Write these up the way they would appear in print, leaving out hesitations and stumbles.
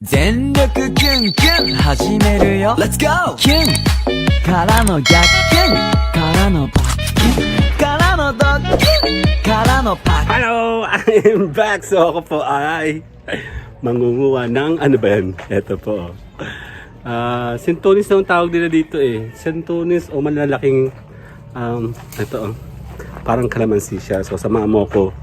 全力キュンキュン始めるよ Let's go! キュンからの逆キュンからのバッキュンからのドッキュンからのパッ Hello! I'm back! So ako po ay mangunguha ng ano ba yan? Ito po. Sintonis na ang tawag nila dito eh. Sintonis o malalaking ito parang kalamansi siya. So sama mo ko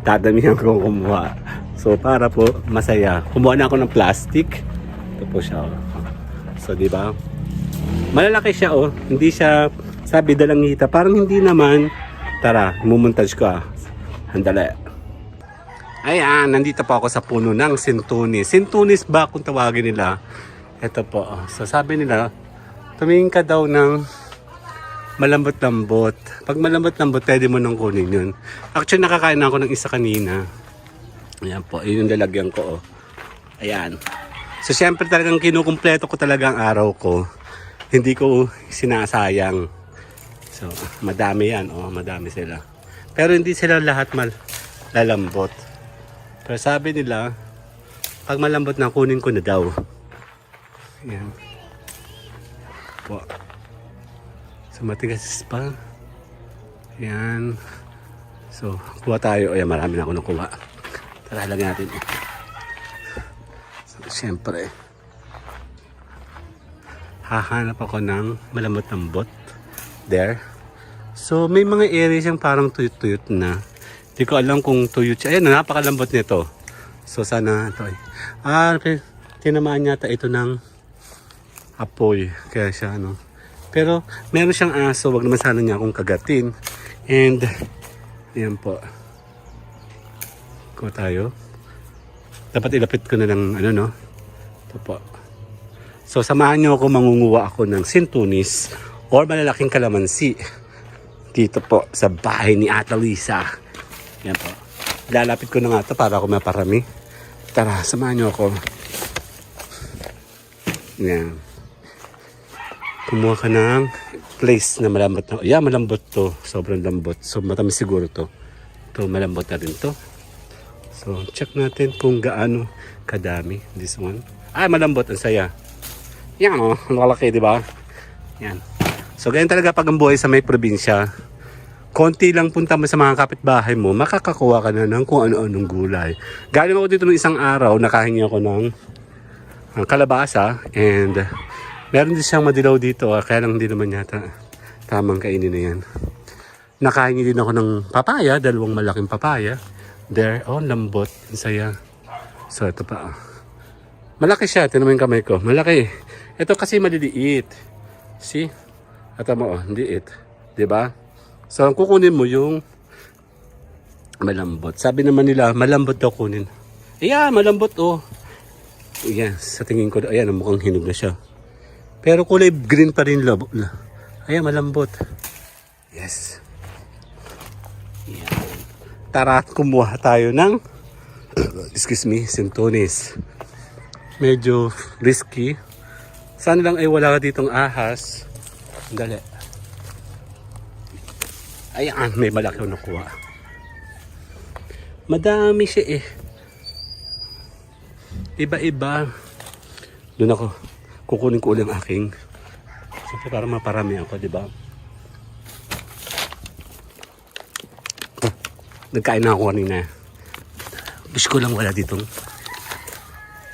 dadamihan ko kumuha. So para po masaya. Kumuha na ako ng plastic. Ito po siya. So di ba? Malalaki siya oh. Hindi siya sabi dalangita. Parang hindi naman. Tara, mumontage ko ah. Handali. Ayan, nandito po ako sa puno ng sintunis. Sintunis ba kung tawagin nila? Ito po. So sabi nila, tumingin ka daw ng malambot-lambot. Pag malambot-lambot, pwede mo nang kunin yun. Actually, nakakain ako ng isa kanina. Ayan po, yun yung lalagyan ko. Oh. Ayan. So, syempre talagang kinukumpleto ko talaga ang araw ko. Hindi ko sinasayang. So, madami yan. Oh, madami sila. Pero hindi sila lahat malalambot. Pero sabi nila, pag malambot na, kunin ko na daw. Ayan. Po. So, matigas pa. Ayan. So, kuha tayo. Ayan, marami na ako nakuha. Tara, lagyan natin. So, siyempre, hahanap ako ng malambot-lambot. There. So, may mga areas yung parang tuyot-tuyot na. Hindi ko alam kung tuyot siya. Ayan, napakalambot nito. So, sana ito ay. Tinamaan yata ito ng apoy. Kaya siya, ano. Pero, meron siyang aso. Wag naman sana niya akong kagatin. And, ayan po. Ko tayo. Dapat ilapit ko na ng ano no. Ito po. So samahan niyo ako, mangunguha ako ng sintunis or malalaking kalamansi dito po sa bahay ni Ate Lisa. Yan po. Lalapit ko na nga ito para ako maparami. Tara, samahan niyo ako. Yan. Kumuha ka ng place na malambot na. Yeah, malambot to. Sobrang lambot. So matamis siguro to. Ito malambot na rin to. So, check natin kung gaano kadami. This one. Ay, malambot. Ang saya. Yan, oh. Nakalaki, di ba? Yan. So, ganyan talaga pag ang buhay sa may probinsya. Konti lang punta mo sa mga kapitbahay mo, makakakuha ka na ng kung ano-anong gulay. Galing ako dito ng isang araw, nakahingi ako ng kalabasa. And, meron din siyang madilaw dito. Kaya lang hindi naman yata tamang kainin na yan. Nakahingi din ako ng papaya. Dalawang malaking papaya. There, oh, lambot. Ang saya. So, ito pa. Malaki siya. Tignan mo yung kamay ko. Malaki. Ito kasi maliliit. See? Ito mo, oh, liit. Diba? So, kukunin mo yung malambot. Sabi naman nila, malambot daw kunin. Ayan, malambot, oh. Ayan, sa tingin ko, ayan, mukhang hinog na siya. Pero kulay green pa rin. Ayan, malambot. Yes. Ayan. Tara, kumuha tayo ng excuse me, sintunis. Medyo risky. Sana lang ay wala ka ditong ahas. Dali. Ayan, may malaki ako nakuha. Madami siya eh. Iba-iba. Doon ako. Kukunin ko ulit ang aking. Siyempre para maparami ako, di ba? Nagkain na ako kanina. Gusto ko lang wala ditong.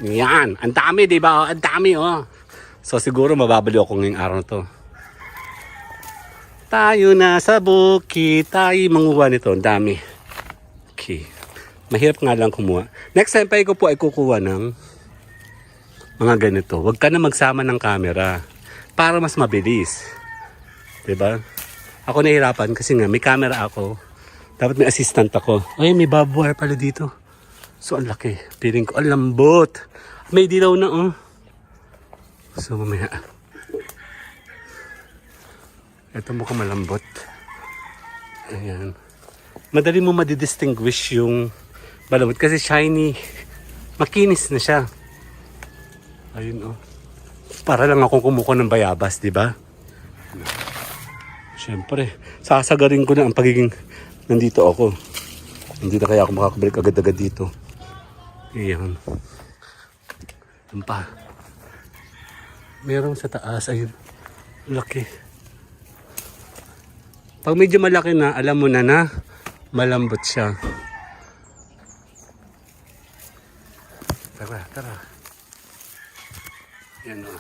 Yan. Ang dami, di ba? Ang dami, oh. So, siguro mababaliw ako ngayong araw na to. Tayo na sa bukid. Tayo manguha nito. Ang dami. Okay. Mahirap nga lang kumuha. Next time pa ko po ay kukuha ng mga ganito. Huwag ka na magsama ng camera para mas mabilis. Diba? Ako nahihirapan kasi nga may camera ako. Dapat may assistant ako. Ay, may barbed wire pala dito. So, ang laki. Piling ko, ang lambot. May dilaw na, oh. So, mamaya. Ito mukhang malambot. Ayan. Madali mo madidistinguish yung malambot kasi shiny. Makinis na siya. Ayun, oh. Para lang ako kumukuha ng bayabas, di ba? Siyempre, sasagarin ko na ang pagiging nandito ako. Hindi na kaya ako makakabalik agad-agad dito. Ayan. Doon pa. Meron sa taas. Ayun. Laki. Pag medyo malaki na, alam mo na malambot siya. Tara, tara. Yan o.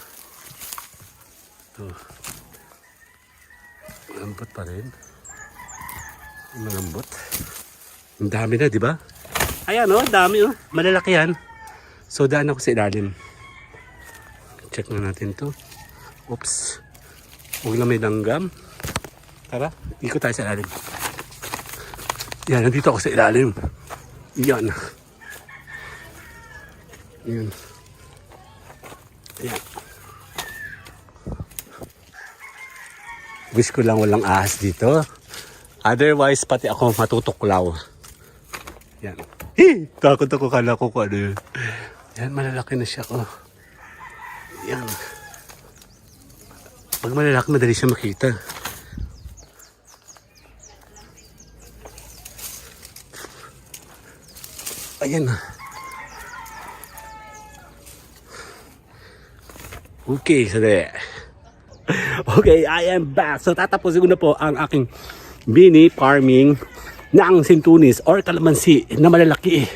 Ito. Malambot pa rin. Malambot. Ang dami na, di ba? Ayan o, dami o. Malalaki yan. So, daan ako sa ilalim. Check na natin to. Oops. Huwag lang may langgam. Tara, ikot tayo sa ilalim. Yan, nandito ako sa ilalim. Yan. Yan. Yan. Wish ko lang walang ahas dito. Otherwise, pati ako matutuklaw. Yan. Takot ako, kala ko kung ano yun. Yan, malalaki na siya. Oh. Yan. Pag malalaki, madali siya makita. Ayan na. Okay, so there. Okay, I am back. So tatapusin ko na po ang aking mini farming ng sintunis or kalamansi na malalaki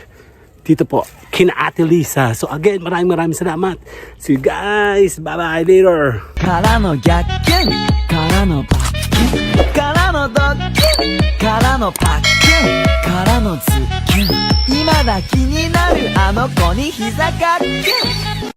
dito po kina Ate Lisa. So again, maraming salamat. See you guys. Bye-bye later. からの逆転からのバッキュンからのドッキュンからのパッキュンからのズッキュン今だ気になるあの子に膝かっキュン